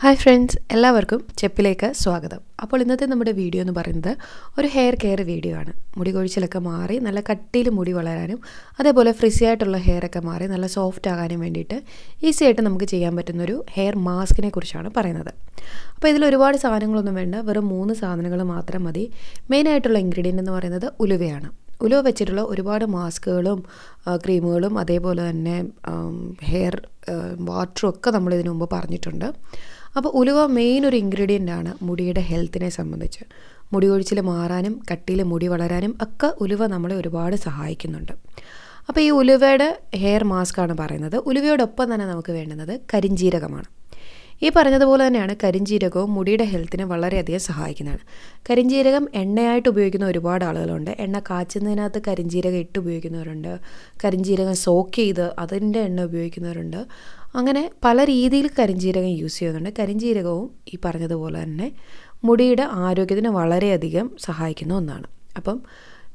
Hi friends, എല്ലാവർക്കും ചെപ്പിലേക്ക് സ്വാഗതം. അപ്പോൾ ഇന്നത്തെ നമ്മുടെ വീഡിയോ എന്ന് പറയുന്നത് ഒരു ഹെയർ കെയർ വീഡിയോ ആണ്. മുടി കൊഴിച്ചിലൊക്കെ മാറി നല്ല കട്ടിയിൽ മുടി വളരാനും അതേപോലെ ഫ്രിസി ആയിട്ടുള്ള ഹെയറൊക്കെ മാറി നല്ല സോഫ്റ്റ് ആകാനും വേണ്ടിയിട്ട് ഈസി ആയിട്ട് നമുക്ക് ചെയ്യാൻ പറ്റുന്നൊരു ഹെയർ മാസ്കിനെ കുറിച്ചാണ് പറയുന്നത്. അപ്പോൾ ഇതിൽ ഒരുപാട് സാധനങ്ങളൊന്നും വേണ്ട, വെറും 3 സാധനങ്ങൾ മാത്രം മതി. മെയിനായിട്ടുള്ള ഇൻഗ്രീഡിയൻ്റ് എന്ന് പറയുന്നത് ഉലുവയാണ്. ഉലുവ വെച്ചിട്ടുള്ള ഒരുപാട് മാസ്കുകളും ക്രീമുകളും അതേപോലെ തന്നെ ഹെയർ വാട്ടറും ഒക്കെ നമ്മൾ ഇതിനു മുമ്പ് പറഞ്ഞിട്ടുണ്ട്. അപ്പോൾ ഉലുവ മെയിൻ ഒരു ഇൻഗ്രീഡിയൻ്റ് ആണ് മുടിയുടെ ഹെൽത്തിനെ സംബന്ധിച്ച്. മുടി കൊഴിച്ചിൽ മാറാനും കട്ടിയിൽ മുടി വളരാനും ഒക്കെ ഉലുവ നമ്മളെ ഒരുപാട് സഹായിക്കുന്നുണ്ട്. അപ്പോൾ ഈ ഉലുവയുടെ ഹെയർ മാസ്കാണ് പറയുന്നത്. ഉലുവയോടൊപ്പം തന്നെ നമുക്ക് വേണ്ടുന്നത് കരിഞ്ജീരകമാണ്. ഈ പറഞ്ഞതുപോലെ തന്നെയാണ് കരിഞ്ജീരകവും മുടിയുടെ ഹെൽത്തിനെ വളരെയധികം സഹായിക്കുന്നതാണ്. കരിഞ്ജീരകം എണ്ണയായിട്ട് ഉപയോഗിക്കുന്ന ഒരുപാട് ആളുകളുണ്ട്. എണ്ണ കാച്ചുന്നതിനകത്ത് കരിഞ്ജീരകം ഇട്ട് ഉപയോഗിക്കുന്നവരുണ്ട്, കരിഞ്ജീരകം സോക്ക് ചെയ്ത് അതിൻ്റെ എണ്ണ ഉപയോഗിക്കുന്നവരുണ്ട്. അങ്ങനെ പല രീതിയിൽ കരിഞ്ജീരകം യൂസ് ചെയ്യുന്നുണ്ട്. കരിഞ്ജീരകവും ഈ പറഞ്ഞതുപോലെ തന്നെ മുടിയുടെ ആരോഗ്യത്തിന് വളരെയധികം സഹായിക്കുന്ന ഒന്നാണ്. അപ്പം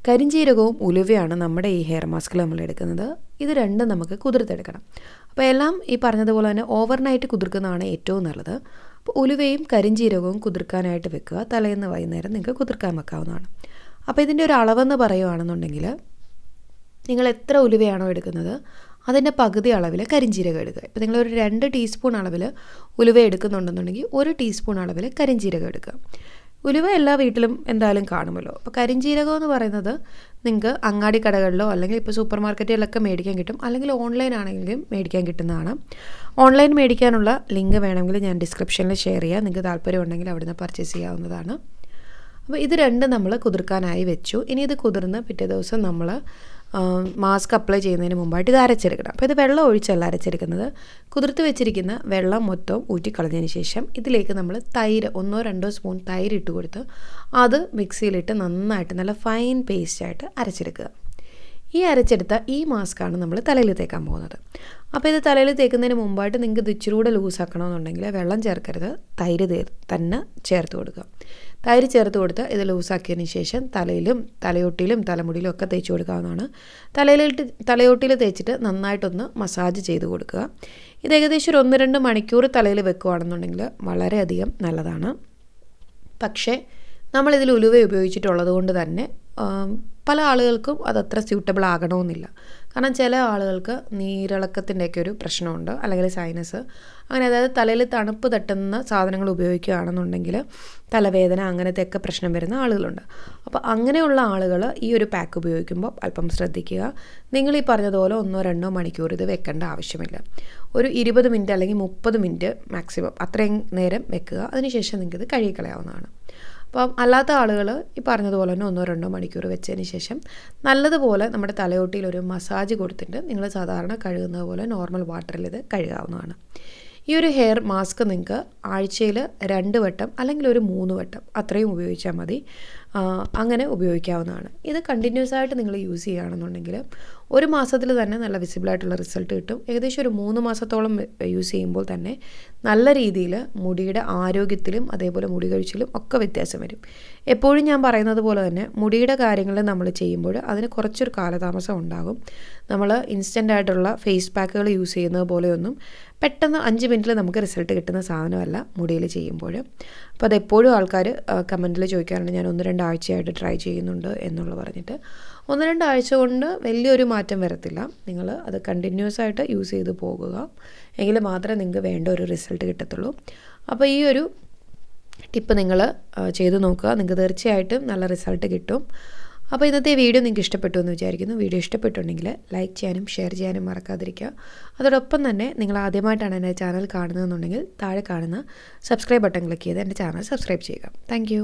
കരിഞ്ജീരകവും ഉലുവയാണ് നമ്മുടെ ഈ ഹെയർ മാസ്കിൽ നമ്മൾ എടുക്കുന്നത്. ഇത് രണ്ടും നമുക്ക് കുതിർത്തെടുക്കണം. അപ്പോൾ എല്ലാം ഈ പറഞ്ഞതുപോലെ തന്നെ ഓവർനൈറ്റ് കുതിർക്കുന്നതാണ് ഏറ്റവും നല്ലത്. അപ്പോൾ ഉലുവയും കരിഞ്ജീരകവും കുതിർക്കാനായിട്ട് വെക്കുക. തലേന്ന് വൈകുന്നേരം നിങ്ങൾക്ക് കുതിർക്കാൻ വെക്കാവുന്നതാണ്. അപ്പോൾ ഇതിൻ്റെ ഒരു അളവെന്ന് പറയുകയാണെന്നുണ്ടെങ്കിൽ നിങ്ങൾ എത്ര ഉലുവയാണോ എടുക്കുന്നത് അതിൻ്റെ പകുതി അളവിൽ കരിഞ്ജീരകം എടുക്കുക. ഇപ്പോൾ നിങ്ങളൊരു 2 ടീസ്പൂൺ അളവിൽ ഉലുവ എടുക്കുന്നുണ്ടെന്നുണ്ടെങ്കിൽ 1 ടീസ്പൂൺ അളവിൽ കരിഞ്ജീരകം എടുക്കുക. ഉലുവ എല്ലാ വീട്ടിലും എന്തായാലും കാണുമല്ലോ. അപ്പോൾ കരിഞ്ജീരകം എന്ന് പറയുന്നത് നിങ്ങൾക്ക് അങ്ങാടി കടകളിലോ അല്ലെങ്കിൽ ഇപ്പോൾ സൂപ്പർ മാർക്കറ്റുകളിലൊക്കെ മേടിക്കാൻ കിട്ടും, അല്ലെങ്കിൽ ഓൺലൈൻ ആണെങ്കിലും മേടിക്കാൻ കിട്ടുന്നതാണ്. ഓൺലൈൻ മേടിക്കാനുള്ള ലിങ്ക് വേണമെങ്കിൽ ഞാൻ ഡിസ്ക്രിപ്ഷനിൽ ഷെയർ ചെയ്യാം. നിങ്ങൾക്ക് താല്പര്യമുണ്ടെങ്കിൽ അവിടുന്ന് പർച്ചേസ് ചെയ്യാവുന്നതാണ്. അപ്പോൾ ഇത് രണ്ടും നമ്മൾ കുതിർക്കാനായി വെച്ചു. ഇനി ഇത് കുതിർന്ന് പിറ്റേ ദിവസം നമ്മൾ മാസ്ക് അപ്ലൈ ചെയ്യുന്നതിന് മുമ്പായിട്ട് ഇത് അരച്ചെടുക്കണം. അപ്പോൾ ഇത് വെള്ളം ഒഴിച്ചല്ല അരച്ചെടുക്കുന്നത്. കുതിർത്ത് വെച്ചിരിക്കുന്ന വെള്ളം മൊത്തം ഊറ്റിക്കളഞ്ഞതിന് ശേഷം ഇതിലേക്ക് നമ്മൾ തൈര് 1-2 സ്പൂൺ തൈര് ഇട്ട് കൊടുത്ത് അത് മിക്സിയിലിട്ട് നന്നായിട്ട് നല്ല ഫൈൻ പേസ്റ്റായിട്ട് അരച്ചെടുക്കുക. ഈ അരച്ചെടുത്ത ഈ മാസ്കാണ് നമ്മൾ തലയിൽ തേക്കാൻ പോകുന്നത്. അപ്പോൾ ഇത് തലയിൽ തേക്കുന്നതിന് മുമ്പായിട്ട് നിങ്ങൾക്ക് ഇത് ഇച്ചിരി കൂടെ ലൂസാക്കണമെന്നുണ്ടെങ്കിൽ വെള്ളം ചേർക്കരുത്, തൈര് തന്നെ ചേർത്ത് കൊടുക്കുക. തൈര് ചേർത്ത് കൊടുത്ത് ഇത് ലൂസാക്കിയതിന് ശേഷം തലയിലും തലയൊട്ടിയിലും തലമുടിയിലും ഒക്കെ തേച്ച് കൊടുക്കാവുന്നതാണ്. തലയൊട്ടിയിൽ തേച്ചിട്ട് നന്നായിട്ടൊന്ന് മസാജ് ചെയ്ത് കൊടുക്കുക. ഇത് ഏകദേശം ഒരു 1-2 മണിക്കൂർ തലയിൽ വെക്കുകയാണെന്നുണ്ടെങ്കിൽ വളരെയധികം നല്ലതാണ്. പക്ഷേ നമ്മളിതിൽ ഉലുവ ഉപയോഗിച്ചിട്ടുള്ളത് കൊണ്ട് തന്നെ പല ആളുകൾക്കും അതത്ര സ്യൂട്ടബിൾ ആകണമെന്നില്ല. കാരണം ചില ആളുകൾക്ക് നീരിളക്കത്തിൻ്റെയൊക്കെ ഒരു പ്രശ്നമുണ്ട്, അല്ലെങ്കിൽ സൈനസ്, അങ്ങനെ അതായത് തലയിൽ തണുപ്പ് തട്ടുന്ന സാധനങ്ങൾ ഉപയോഗിക്കുകയാണെന്നുണ്ടെങ്കിൽ തലവേദന അങ്ങനത്തെയൊക്കെ പ്രശ്നം വരുന്ന ആളുകളുണ്ട്. അപ്പോൾ അങ്ങനെയുള്ള ആളുകൾ ഈ ഒരു പാക്ക് ഉപയോഗിക്കുമ്പോൾ അല്പം ശ്രദ്ധിക്കുക. നിങ്ങൾ ഈ പറഞ്ഞതുപോലെ 1-2 മണിക്കൂർ ഇത് വെക്കേണ്ട ആവശ്യമില്ല. ഒരു 20 മിനിറ്റ് അല്ലെങ്കിൽ 30 മിനിറ്റ് മാക്സിമം അത്രയും നേരം വെക്കുക. അതിനുശേഷം നിങ്ങൾക്കിത് കഴുകിക്കളയാവുന്നതാണ്. അപ്പം അല്ലാത്ത ആളുകൾ ഈ പറഞ്ഞതുപോലെ തന്നെ 1-2 മണിക്കൂർ വെച്ചതിന് ശേഷം നല്ലതുപോലെ നമ്മുടെ തലയോട്ടിയിൽ ഒരു മസാജ് കൊടുത്തിട്ട് നിങ്ങൾ സാധാരണ കഴുകുന്നത് പോലെ നോർമൽ വാട്ടറിൽ ഇത് കഴുകാവുന്നതാണ്. ഈ ഒരു ഹെയർ മാസ്ക് നിങ്ങൾക്ക് ആഴ്ചയിൽ 2 വട്ടം അല്ലെങ്കിൽ ഒരു 3 വട്ടം അത്രയും ഉപയോഗിച്ചാൽ മതി. അങ്ങനെ ഉപയോഗിക്കാവുന്നതാണ്. ഇത് കണ്ടിന്യൂസ് ആയിട്ട് നിങ്ങൾ യൂസ് ചെയ്യുകയാണെന്നുണ്ടെങ്കിൽ 1 മാസത്തിൽ തന്നെ നല്ല വിസിബിളായിട്ടുള്ള റിസൾട്ട് കിട്ടും. ഏകദേശം ഒരു 3 മാസത്തോളം യൂസ് ചെയ്യുമ്പോൾ തന്നെ നല്ല രീതിയിൽ മുടിയുടെ ആരോഗ്യത്തിലും അതേപോലെ മുടി കൊഴിച്ചിലും ഒക്കെ വ്യത്യാസം വരും. എപ്പോഴും ഞാൻ പറയുന്നത് പോലെ തന്നെ മുടിയുടെ കാര്യങ്ങൾ നമ്മൾ ചെയ്യുമ്പോൾ അതിന് കുറച്ചൊരു കാലതാമസം ഉണ്ടാകും. നമ്മൾ ഇൻസ്റ്റൻ്റ് ആയിട്ടുള്ള ഫേസ് പാക്കുകൾ യൂസ് ചെയ്യുന്നത് പോലെയൊന്നും പെട്ടെന്ന് 5 മിനിറ്റിൽ നമുക്ക് റിസൾട്ട് കിട്ടുന്ന സാധനമല്ല മുടിയിൽ ചെയ്യുമ്പോൾ. അപ്പോൾ അതെപ്പോഴും ആൾക്കാർ കമൻറ്റിൽ ചോദിക്കാറുണ്ട്, ഞാൻ 1-2 ആഴ്ചയായിട്ട് ട്രൈ ചെയ്യുന്നുണ്ട് എന്നുള്ള പറഞ്ഞിട്ട്. 1-2 ആഴ്ച കൊണ്ട് വലിയൊരു മാറ്റം വരത്തില്ല. നിങ്ങൾ അത് കണ്ടിന്യൂസ് ആയിട്ട് യൂസ് ചെയ്ത് പോകുക, എങ്കിൽ മാത്രമേ നിങ്ങൾക്ക് വേണ്ട ഒരു റിസൾട്ട് കിട്ടത്തുള്ളൂ. അപ്പോൾ ഈ ഒരു ടിപ്പ് നിങ്ങൾ ചെയ്ത് നോക്കുക, നിങ്ങൾക്ക് തീർച്ചയായിട്ടും നല്ല റിസൾട്ട് കിട്ടും. അപ്പോൾ ഇന്നത്തെ വീഡിയോ നിങ്ങൾക്ക് ഇഷ്ടപ്പെട്ടു എന്ന് വിചാരിക്കുന്നു. വീഡിയോ ഇഷ്ടപ്പെട്ടുണ്ടെങ്കിൽ ലൈക്ക് ചെയ്യാനും ഷെയർ ചെയ്യാനും മറക്കാതിരിക്കുക. അതോടൊപ്പം തന്നെ നിങ്ങൾ ആദ്യമായിട്ടാണ് എൻ്റെ ചാനൽ കാണുന്നതെന്നുണ്ടെങ്കിൽ താഴെ കാണുന്ന സബ്സ്ക്രൈബ് ബട്ടൺ ക്ലിക്ക് ചെയ്ത് എൻ്റെ ചാനൽ സബ്സ്ക്രൈബ് ചെയ്യുക. താങ്ക്